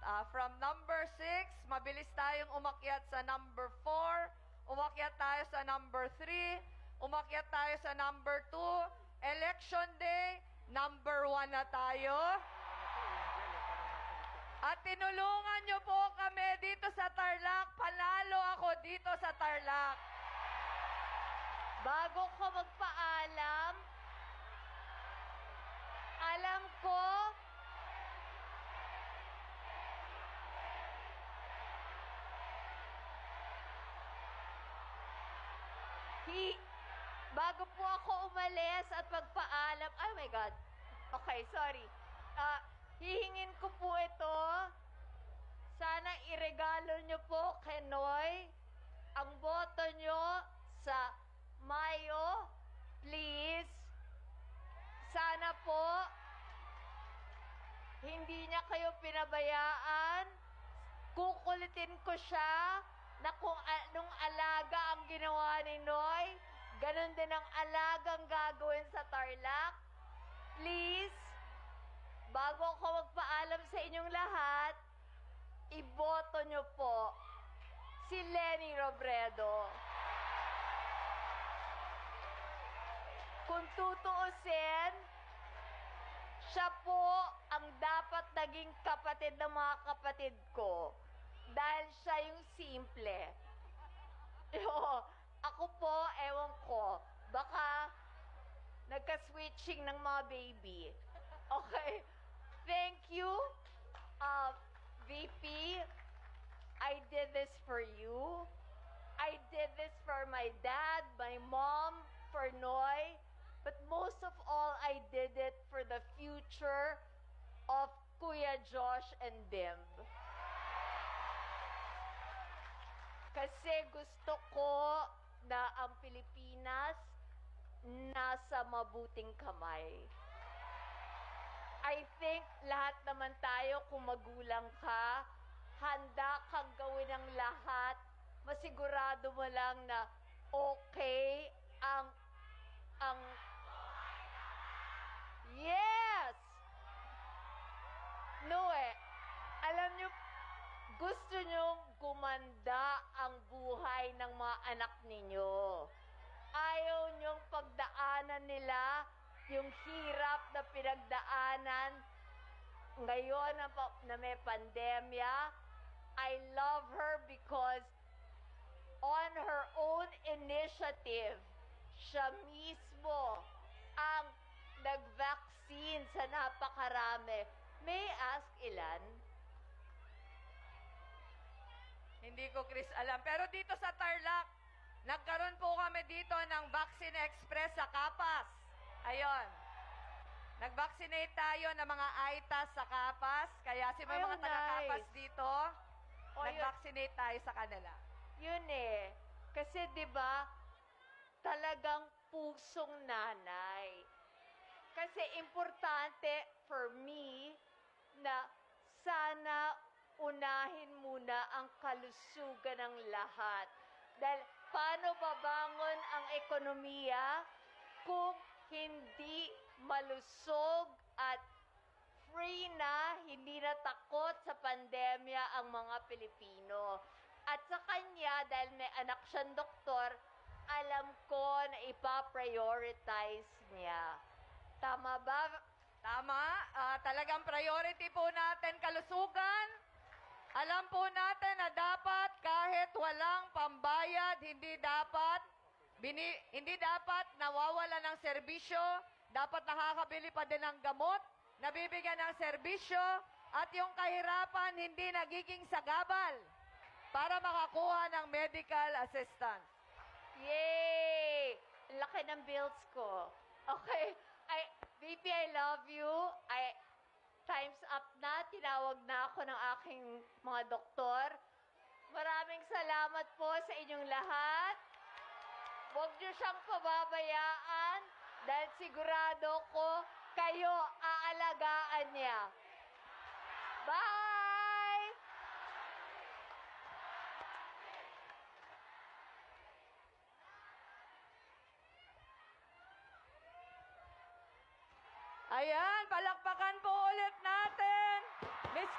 dapat. From number 6, mabilis tayong umakyat sa number 4, umakyat tayo sa number 3, umakyat tayo sa number 2, election day, number 1 na tayo. At tinulungan nyo po kami dito sa Tarlac, panalo ako dito sa Tarlac. Bago ko magpaalam, alam ko bago po ako umalis at magpaalam, oh my God, okay, sorry. Hihingin ko po ito. Sana iregalo nyo po kay Noy ang boto nyo sa Mayo, please. Sana po hindi niya kayo pinabayaan. Kukulitin ko siya na kung anong alaga ang ginawa ni Noy, ganun din ang alagang gagawin sa Tarlac. Please, bago ako magpaalam sa inyong lahat, iboto nyo po si Leni Robredo. Kung tutuusin, siya po ang dapat naging kapatid ng mga kapatid ko. Dahil siya yung simple. Ako po, ewan ko, baka nagka-switching ng mga baby. Okay. Thank you, VP. I did this for you. I did this for my dad, my mom, for Noy. But most of all, I did it for the future of Kuya Josh and Dimb. Kasi gusto ko na ang Pilipinas nasa mabuting kamay. I think lahat naman tayo, kung magulang ka, handa kang gawin ang lahat. Masigurado mo lang na okay ang yes! No alam nyo, gusto nyong gumanda ang buhay ng mga anak ninyo. Ayaw nyong pagdaanan nila yung hirap na pinagdaanan ngayon na may pandemya. I love her because on her own initiative, siya mismo ang nag-vaccine sa napakarami. May I ask ilan? Hindi ko, Chris, alam. Pero dito sa Tarlac, nagkaroon po kami dito ng Vaccine Express sa Kapas. Ayun. Nag-vaccinate tayo ng mga AITAS sa Kapas. Kaya may mga taga-Kapas dito, nag-vaccinate tayo sa kanila. Yun Kasi 'di ba, talagang pusong nanay. Kasi importante for me na sana unahin muna ang kalusugan ng lahat. Dahil paano babangon ang ekonomiya kung hindi malusog at free na, hindi na takot sa pandemya ang mga Pilipino. At sa kanya, dahil may anak siyang doktor, alam ko na ipa-prioritize niya. Tama ba? Tama. Talagang priority po natin kalusugan. Alam po natin na dapat kahit walang pambayad, hindi dapat nawawala ng serbisyo, dapat nakakabili pa din ng gamot, nabibigyan ng serbisyo, at yung kahirapan hindi nagiging sagabal para makakuha ng medical assistance. Yay! Laki ng bills ko. Okay. VP, I love you. Time's up na. Tinawag na ako ng aking mga doktor. Maraming salamat po sa inyong lahat. Huwag niyo siyang pababayaan dahil sigurado ko kayo aalagaan niya. Bye! Ayan, palakpakan po ulit natin. Miss